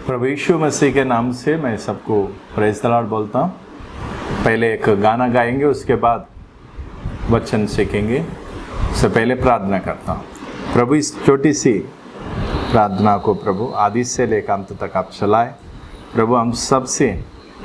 प्रभु यीशु मसीह के नाम से मैं सबको प्रेज़ द लॉर्ड बोलता हूँ। पहले एक गाना गाएंगे, उसके बाद वचन सीखेंगे। उससे पहले प्रार्थना करता हूँ। प्रभु इस छोटी सी प्रार्थना को प्रभु आदि से लेकर अंत तक आप चलाएं। प्रभु हम सब से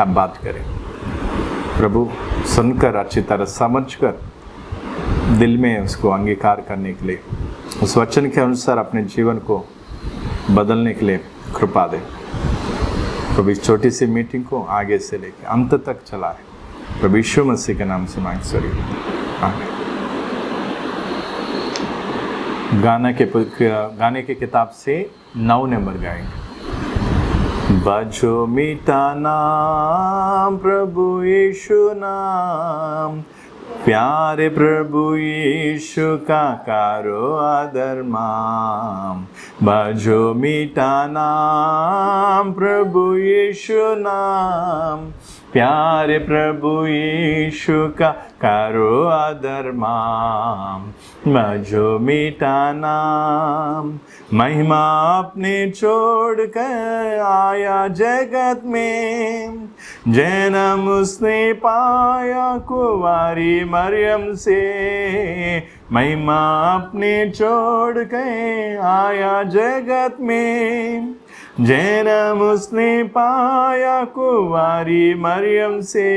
आप बात करें। प्रभु सुनकर अच्छी तरह समझकर दिल में उसको अंगीकार करने के लिए, उस वचन के अनुसार अपने जीवन को बदलने के लिए कृपा दे। प्रभु इस छोटी सी मीटिंग को आगे से लेकर अंत तक चलाए। प्रभु यीशु मसीह के नाम से मांग सॉरी आमीन। गाने के किताब से 9 नंबर गाएंगे। बजो मीठा नाम प्रभु यीशु नाम, प्यारे प्रभु यीशु का करो आदर माम। बजो मीठा नाम प्रभु यीशु नाम, प्यारे प्रभु यीशु का करो आदर माम। बजो मीठा नाम, महिमा अपने छोड़ कर आया जगत में, जन्म उसने पाया कुंवारी मरियम से। महिमा अपने छोड़ के आया जगत में, जन्म उसने पाया कुंवारी मरियम से।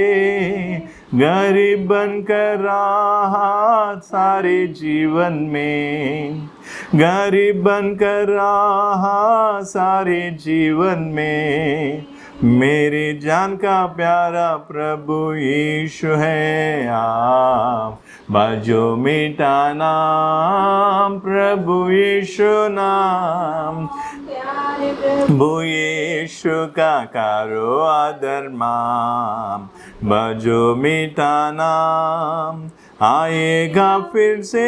गरीब बनकर रहा सारे जीवन में, गरीब बनकर रहा सारे जीवन में। मेरी जान का प्यारा प्रभु यीशु है आप। बजो मीठा नाम प्रभु यीशु नाम, प्रभु यीशु का करो आदर माम। बजो मीठा नाम, आएगा फिर से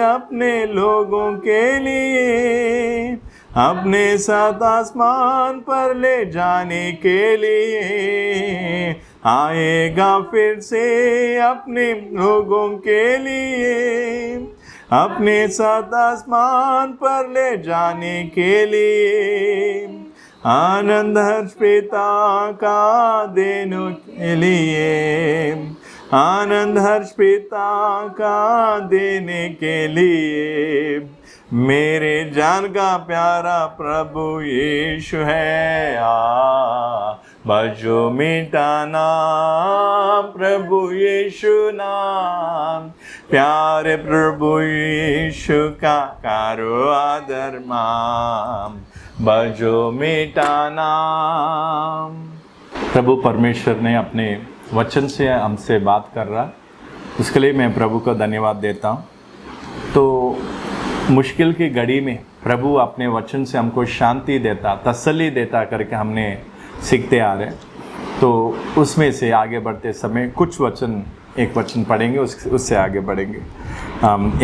अपने लोगों के लिए, अपने साथ आसमान पर ले जाने के लिए। आएगा फिर से अपने लोगों के लिए, अपने साथ आसमान पर ले जाने के लिए। आनंद हर्ष पिता का देने के लिए, आनंद हर्ष पिता का देने के लिए। मेरे जान का प्यारा प्रभु यीशु है आ। बजो मीठा नाम प्रभु यीशु नाम, प्यारे प्रभु यीशु का करो आदर माम। बजो मीठा नाम। प्रभु परमेश्वर ने अपने वचन से हमसे बात कर रहा, उसके लिए मैं प्रभु को धन्यवाद देता हूँ। तो मुश्किल की घड़ी में प्रभु अपने वचन से हमको शांति देता, तसल्ली देता करके हमने सीखते आ रहे। तो उसमें से आगे बढ़ते समय कुछ वचन, एक वचन पढ़ेंगे, उससे आगे बढ़ेंगे।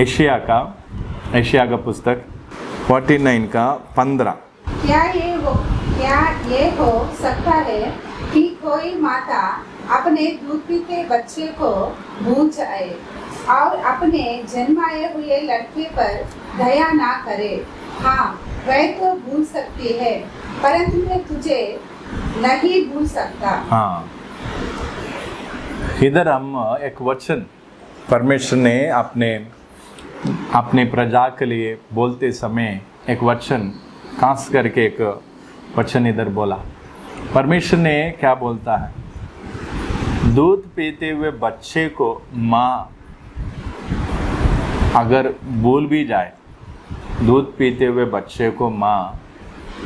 एशिया का पुस्तक 49 का 15। क्या ये हो सकता है कि कोई माता अपने दूध पीते बच्चे को भूल जाए और अपने जन्माए हुए लड़के पर दया ना करे? हाँ, वह तो भूल सकती है, परंतु मैं तुझे नहीं भूल सकता। हाँ, इधर हम एक वचन परमेश्वर ने अपने प्रजा के लिए बोलते समय एक वचन खास करके एक वचन इधर बोला। परमेश्वर ने क्या बोलता है? दूध पीते हुए बच्चे को माँ अगर भूल भी जाए, दूध पीते हुए बच्चे को माँ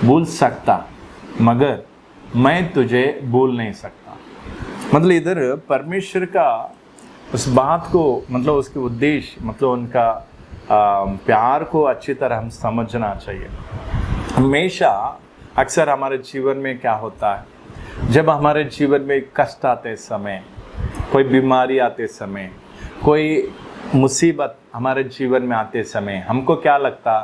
भूल सकता, मगर मैं तुझे भूल नहीं सकता। मतलब इधर परमेश्वर का उस बात को, मतलब उसके उद्देश्य, मतलब उनका प्यार को अच्छी तरह हम समझना चाहिए। हमेशा अक्सर हमारे जीवन में क्या होता है, जब हमारे जीवन में कष्ट आते समय, कोई बीमारी आते समय, कोई मुसीबत हमारे जीवन में आते समय, हमको क्या लगता?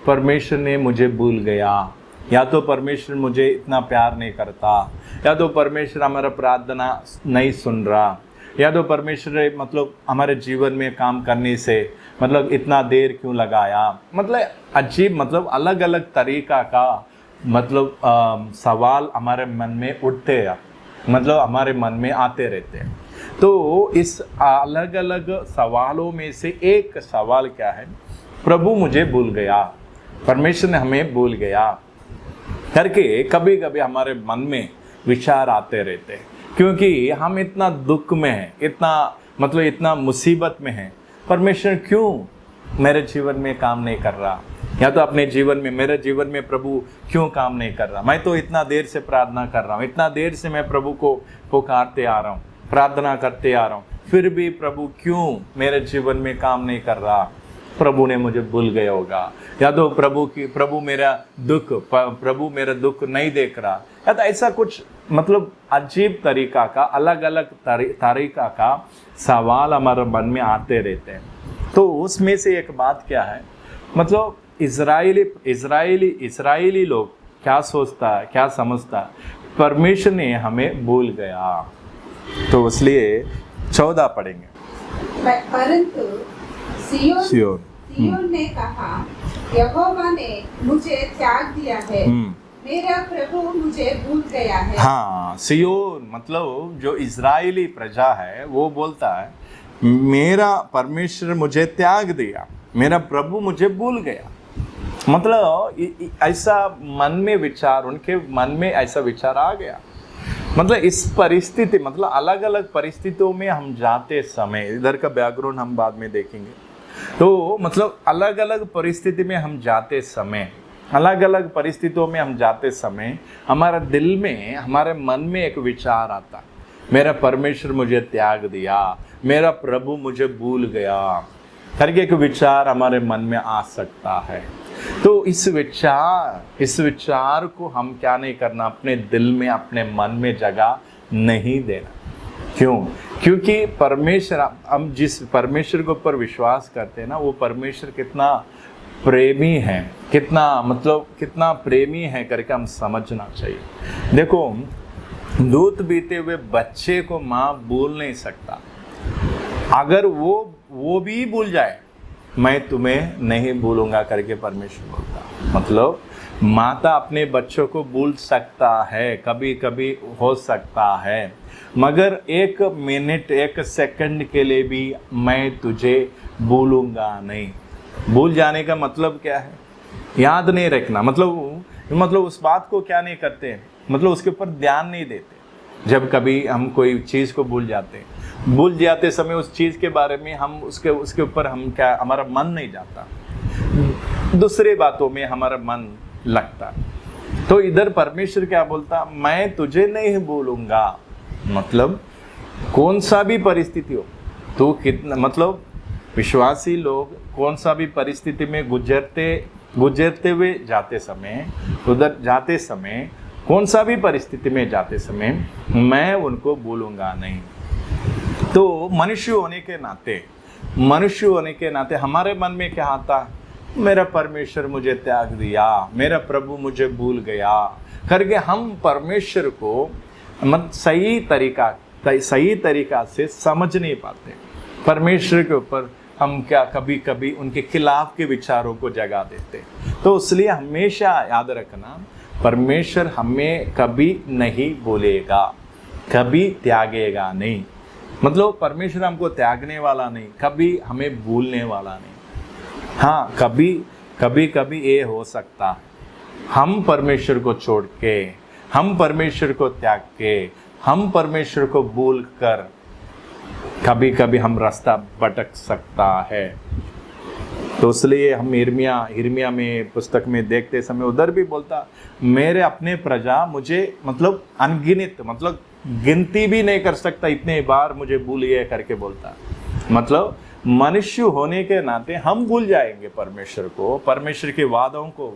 परमेश्वर ने मुझे भूल गया, या तो परमेश्वर मुझे इतना प्यार नहीं करता, या तो परमेश्वर हमारा प्रार्थना नहीं सुन रहा, या तो परमेश्वर मतलब हमारे जीवन में काम करने से मतलब इतना देर क्यों लगाया। मतलब अजीब, मतलब अलग अलग तरीका का सवाल हमारे मन में उठते हैं, मतलब हमारे मन में आते रहते हैं। तो इस अलग अलग सवालों में से एक सवाल क्या है, प्रभु मुझे भूल गया, परमेश्वर ने हमें भूल गया करके कभी कभी हमारे मन में विचार आते रहते हैं, क्योंकि हम इतना दुख में हैं, इतना मुसीबत में हैं, परमेश्वर क्यों मेरे जीवन में काम नहीं कर रहा, या तो अपने जीवन में, मेरे जीवन में प्रभु क्यों काम नहीं कर रहा। मैं तो इतना देर से प्रार्थना कर रहा हूँ, इतना देर से मैं प्रभु को पुकारते आ रहा हूँ, प्रार्थना करते आ रहा हूँ, फिर भी प्रभु क्यों मेरे जीवन में काम नहीं कर रहा। प्रभु ने मुझे भूल गया होगा, या तो प्रभु मेरा दुख नहीं देख रहा, या तो ऐसा कुछ अजीब तरीका का, अलग अलग तरीका का सवाल हमारे मन में आते रहते हैं। तो उसमें से एक बात क्या है, इजरायली लोग क्या सोचता है, क्या समझता है, परमेश्वर ने हमें भूल गया। तो इसलिए 14 पढ़ेंगे। परंतु सियोन ने कहा, यहोवा ने मुझे त्याग दिया है, मेरा प्रभु मुझे भूल गया है। हाँ, सियोन जो इजरायली प्रजा है वो बोलता है, मेरा परमेश्वर मुझे त्याग दिया, मेरा प्रभु मुझे भूल गया। ऐसा मन में विचार, उनके मन में ऐसा विचार आ गया। इस परिस्थिति, अलग अलग परिस्थितियों में हम जाते समय, इधर का बैकग्राउंड हम बाद में देखेंगे, तो अलग अलग परिस्थिति में हम जाते समय, अलग अलग परिस्थितियों में हम जाते समय हमारा दिल में, हमारे मन में एक विचार आता, मेरा परमेश्वर मुझे त्याग दिया, मेरा प्रभु मुझे भूल गया करके एक विचार हमारे मन में आ सकता है। तो इस विचार को हम क्या नहीं करना, अपने दिल में, अपने मन में जगह नहीं देना। क्यों? क्योंकि परमेश्वर, हम जिस परमेश्वर के ऊपर विश्वास करते हैं ना, वो परमेश्वर कितना प्रेमी है, कितना प्रेमी है करके हम समझना चाहिए। देखो, दूध पीते हुए बच्चे को माँ भूल नहीं सकता। अगर वो भी भूल जाए, मैं तुम्हें नहीं भूलूंगा करके परमेश्वर बोलता। माता अपने बच्चों को भूल सकता है, कभी कभी हो सकता है, मगर 1 मिनट 1 सेकंड के लिए भी मैं तुझे भूलूंगा नहीं। भूल जाने का मतलब क्या है? याद नहीं रखना। उस बात को क्या नहीं करते, उसके ऊपर ध्यान नहीं देते। जब कभी हम कोई चीज़ को भूल जाते समय उस चीज़ के बारे में हम उसके ऊपर हमारा मन नहीं जाता, दूसरे बातों में हमारा मन लगता। तो इधर परमेश्वर क्या बोलता, मैं तुझे नहीं भूलूंगा। कौन सा भी परिस्थिति हो, तो कितना विश्वासी लोग कौन सा भी परिस्थिति में गुजरते हुए जाते समय, उधर जाते समय, कौन सा भी परिस्थिति में जाते समय मैं उनको भूलूंगा नहीं। तो मनुष्य होने के नाते हमारे मन में क्या आता, मेरा परमेश्वर मुझे त्याग दिया, मेरा प्रभु मुझे भूल गया करके हम परमेश्वर को सही तरीका से समझ नहीं पाते। परमेश्वर के ऊपर हम कभी कभी उनके खिलाफ के विचारों को जगा देते। तो इसलिए हमेशा याद रखना, परमेश्वर हमें कभी नहीं भूलेगा, कभी त्यागेगा नहीं। परमेश्वर हमको त्यागने वाला नहीं, कभी हमें भूलने वाला नहीं। हाँ, कभी ये हो सकता है, हम परमेश्वर को छोड़ के, हम परमेश्वर को त्याग के, हम परमेश्वर को भूल कर कभी कभी हम रास्ता भटक सकता है। तो इसलिए हम हिर्मिया में पुस्तक में देखते समय उधर भी बोलता, मेरे अपने प्रजा मुझे अनगिनत, गिनती भी नहीं कर सकता, इतने बार मुझे भूल गए करके बोलता। मनुष्य होने के नाते हम भूल जाएंगे परमेश्वर को, परमेश्वर के वादों को,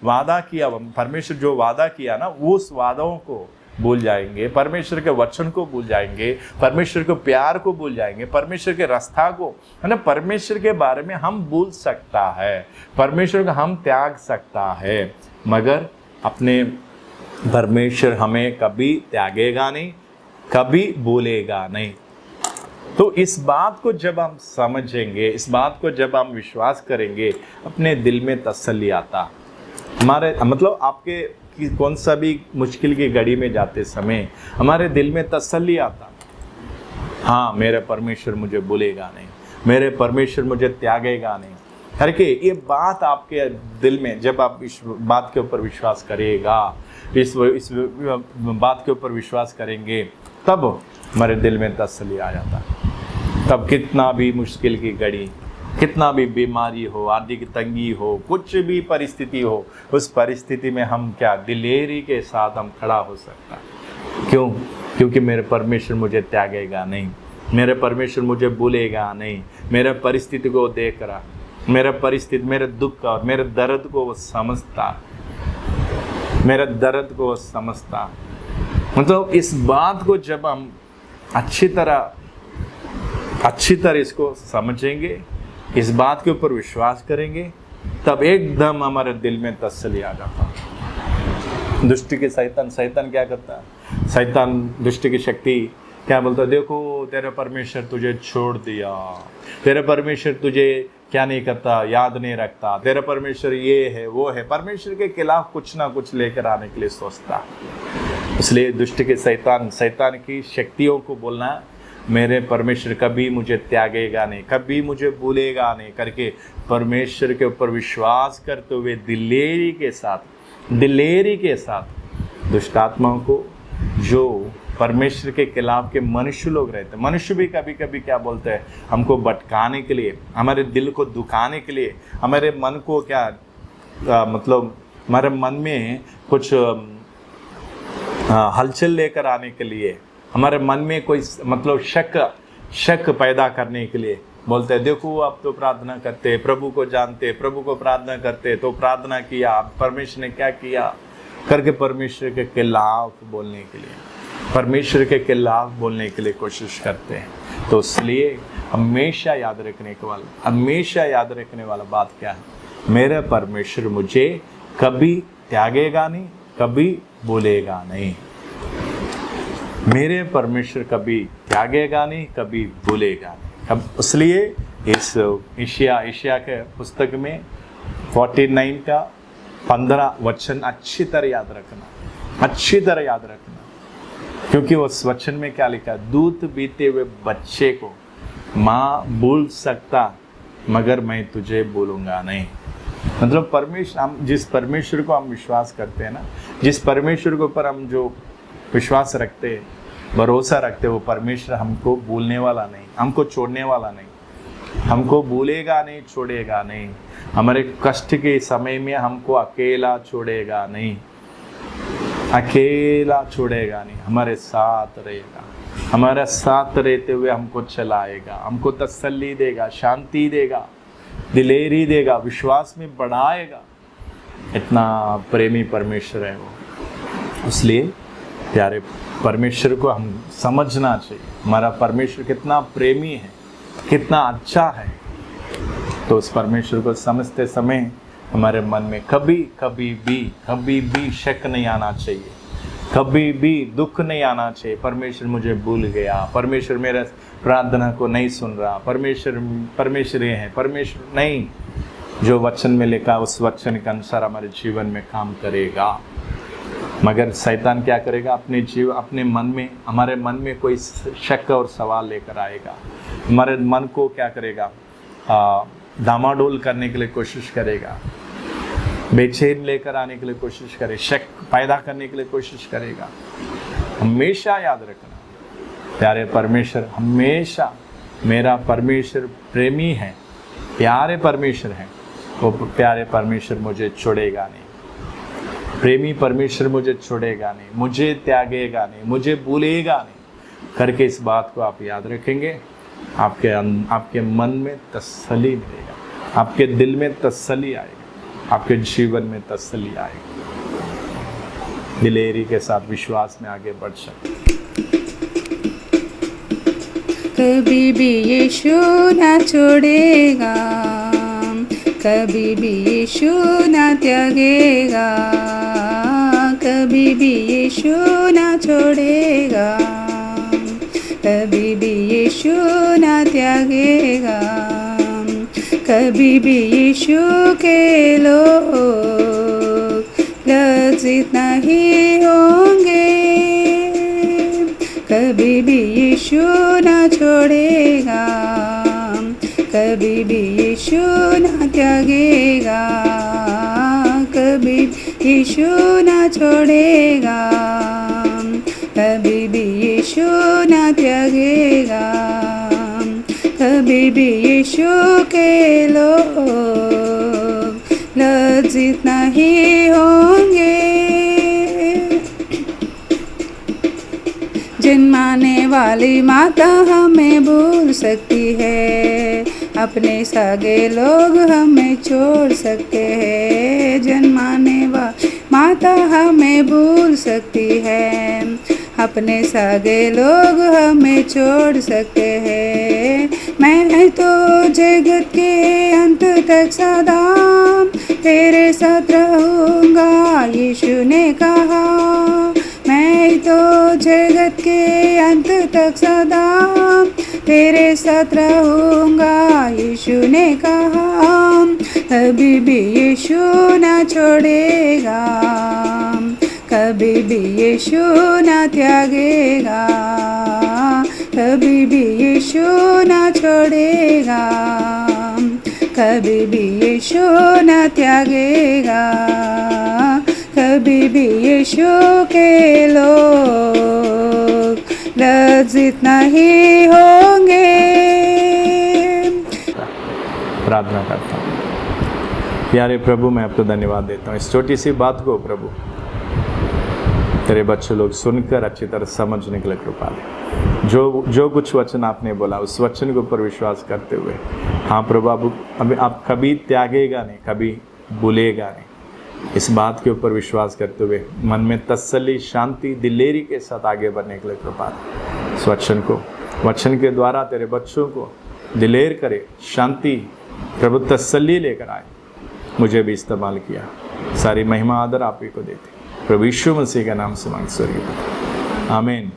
वादा किया, परमेश्वर जो वादा किया ना, उस वादों को भूल जाएंगे, परमेश्वर के वचन को भूल जाएंगे, परमेश्वर के प्यार को भूल जाएंगे, परमेश्वर के रास्ता को, है ना, परमेश्वर के बारे में हम भूल सकता है, परमेश्वर को हम त्याग सकता है, मगर अपने परमेश्वर हमें कभी त्यागेगा नहीं, कभी भूलेगा नहीं। तो इस बात को जब हम समझेंगे, इस बात को जब हम विश्वास करेंगे, अपने दिल में तसल्ली आता, हमारे मतलब आपके कौन सा भी मुश्किल की घड़ी में जाते समय हमारे दिल में तसल्ली आता, हाँ मेरा परमेश्वर मुझे भूलेगा नहीं, मेरे परमेश्वर मुझे त्यागेगा नहीं करके, ये बात आपके दिल में जब आप इस बात के ऊपर विश्वास करेगा, इस बात के ऊपर विश्वास करेंगे, तब हमारे दिल में तसल्ली आ जाता है। तब कितना भी मुश्किल की घड़ी, कितना भी बीमारी हो, आर्थिक तंगी हो, कुछ भी परिस्थिति हो, उस परिस्थिति में हम क्या दिलेरी के साथ हम खड़ा हो सकता है। क्यों? क्योंकि मेरे परमेश्वर मुझे त्यागेगा नहीं, मेरे परमेश्वर मुझे भूलेगा नहीं, मेरे परिस्थिति को देख रहा, मेरा परिस्थिति, मेरे दुख और मेरे दर्द को वो समझता, मेरे दर्द को वो समझता। मतलब इस बात को जब हम अच्छी तरह इसको समझेंगे, इस बात के ऊपर विश्वास करेंगे, तब एकदम हमारे दिल में तसल्ली आ जाता। दुष्ट के शैतान क्या करता है? शैतान दुष्ट की शक्ति क्या बोलता है? देखो तेरा परमेश्वर तुझे छोड़ दिया, तेरा परमेश्वर तुझे क्या नहीं करता, याद नहीं रखता, तेरा परमेश्वर ये है वो है, परमेश्वर के खिलाफ कुछ ना कुछ लेकर आने के लिए सोचता। इसलिए दुष्ट के शैतान की शक्तियों को बोलना, मेरे परमेश्वर कभी मुझे त्यागेगा नहीं, कभी मुझे भूलेगा नहीं करके परमेश्वर के ऊपर विश्वास करते हुए दिलेरी के साथ दुष्ट आत्माओं को, जो परमेश्वर के खिलाफ के मनुष्य लोग रहते हैं, मनुष्य भी कभी कभी क्या बोलते हैं, हमको भटकाने के लिए, हमारे दिल को दुखाने के लिए, हमारे मन को मतलब हमारे मन में कुछ हलचल लेकर आने के लिए, हमारे मन में कोई मतलब शक पैदा करने के लिए बोलते हैं, देखो अब तो प्रार्थना करते, प्रभु को जानते, प्रभु को प्रार्थना करते, तो प्रार्थना किया, परमेश्वर ने क्या किया करके परमेश्वर के खिलाफ बोलने के लिए, परमेश्वर के खिलाफ बोलने के लिए कोशिश करते हैं। तो इसलिए हमेशा याद रखने वाला बात क्या है? मेरा परमेश्वर मुझे कभी त्यागेगा नहीं, कभी भूलेगा नहीं। मेरे परमेश्वर कभी त्यागेगा नहीं, कभी भूलेगा नहीं। इसलिए इस एशिया के पुस्तक में 49 का 15 वचन अच्छी तरह याद रखना, क्योंकि उस वचन में क्या लिखा है? दूध पीते हुए बच्चे को माँ भूल सकता, मगर मैं तुझे भूलूंगा नहीं। मतलब परमेश्वर, हम जिस परमेश्वर को हम विश्वास करते हैं ना, जिस परमेश्वर के ऊपर हम जो विश्वास रखते हैं, भरोसा रखते हैं, वो परमेश्वर हमको भूलने वाला नहीं, हमको छोड़ने वाला नहीं, हमको भूलेगा नहीं, छोड़ेगा नहीं, हमारे कष्ट के समय में हमको अकेला छोड़ेगा नहीं, हमारे साथ रहेगा, हमारे साथ रहते हुए हमको चलाएगा, हमको तसल्ली देगा, शांति देगा, दिलेरी देगा, विश्वास में बढ़ाएगा। इतना प्रेमी परमेश्वर है वो। इसलिए प्यारे परमेश्वर को हम समझना चाहिए, हमारा परमेश्वर कितना प्रेमी है, कितना अच्छा है। तो उस परमेश्वर को समझते समय हमारे मन में कभी भी शक नहीं आना चाहिए, कभी भी दुख नहीं आना चाहिए, परमेश्वर मुझे भूल गया, परमेश्वर मेरा प्रार्थना को नहीं सुन रहा, परमेश्वर ये है, परमेश्वर नहीं। जो वचन में लिखा उस वचन के अनुसार हमारे जीवन में काम करेगा। मगर शैतान क्या करेगा? अपने मन में, हमारे मन में कोई शक और सवाल लेकर आएगा, हमारे मन को क्या करेगा? डामाडोल करने के लिए कोशिश करेगा, बेचैन लेकर आने के लिए कोशिश करे, शक पैदा करने के लिए कोशिश करेगा। हमेशा याद रखना, प्यारे परमेश्वर, हमेशा मेरा परमेश्वर प्रेमी है, प्यारे परमेश्वर है, वो प्यारे परमेश्वर मुझे छोड़ेगा नहीं, प्रेमी परमेश्वर मुझे छोड़ेगा नहीं, मुझे त्यागेगा नहीं, मुझे भूलेगा नहीं करके इस बात को आप याद रखेंगे, आपके मन में तसल्ली मिलेगा, आपके दिल में तसल्ली आएगी, आपके जीवन में तसल्ली आएगी। दिलेरी के साथ विश्वास में आगे बढ़ सकते। कभी भी यीशु ना छोड़ेगा, कभी भी यीशु ना त्यागेगा, कभी भी यीशु ना छोड़ेगा, कभी भी यीशु ना त्यागेगा, कभी भी यीशु के लोग लज्जित नहीं होंगे, कभी भी यीशु न छोड़ेगा, कभी भी यीशु न त्यागेगा, कभी यीशु न छोड़ेगा, कभी भी यीशु न त्यागेगा, कभी भी यीशु के लोग लज्जित नहीं होंगे। जन्माने वाली माता हमें भूल सकती है, अपने सगे लोग हमें छोड़ सकते हैं। जन्माने वाली माता हमें भूल सकती है, अपने सगे लोग हमें छोड़ सकते हैं। मैं तो जगत के अंत तक सदा तेरे साथ रहूँगा, यीशु ने कहा। मैं तो जगत के अंत तक सदा तेरे साथ रहूँगा, यीशु ने कहा। कभी भी यीशु न छोड़ेगा, कभी भी यीशु न त्यागेगा, कभी भी यीशु न छोड़ेगा, कभी भी यीशु न त्यागेगा, कभी भी यीशु के लोग लज्जित नहीं होंगे। प्रार्थना करता हूँ। प्यारे प्रभु, मैं आपको धन्यवाद देता हूँ इस छोटी सी बात को प्रभु तेरे बच्चे लोग सुनकर अच्छी तरह समझने के लिए कृपा दे। जो कुछ वचन आपने बोला उस वचन के ऊपर विश्वास करते हुए, हाँ प्रभु, आप कभी त्यागेगा नहीं, कभी भूलेगा नहीं, इस बात के ऊपर विश्वास करते हुए मन में तसल्ली, शांति, दिलेरी के साथ आगे बढ़ने के लिए कृपा दे। इस वचन के द्वारा तेरे बच्चों को दिलेर करे, शांति, प्रभु तसल्ली लेकर आए। मुझे भी इस्तेमाल किया, सारी महिमा आदर आप ही को देते। प्रभु यीशु मसीह के नाम से मांग स्वर्गीय पिता, आमीन।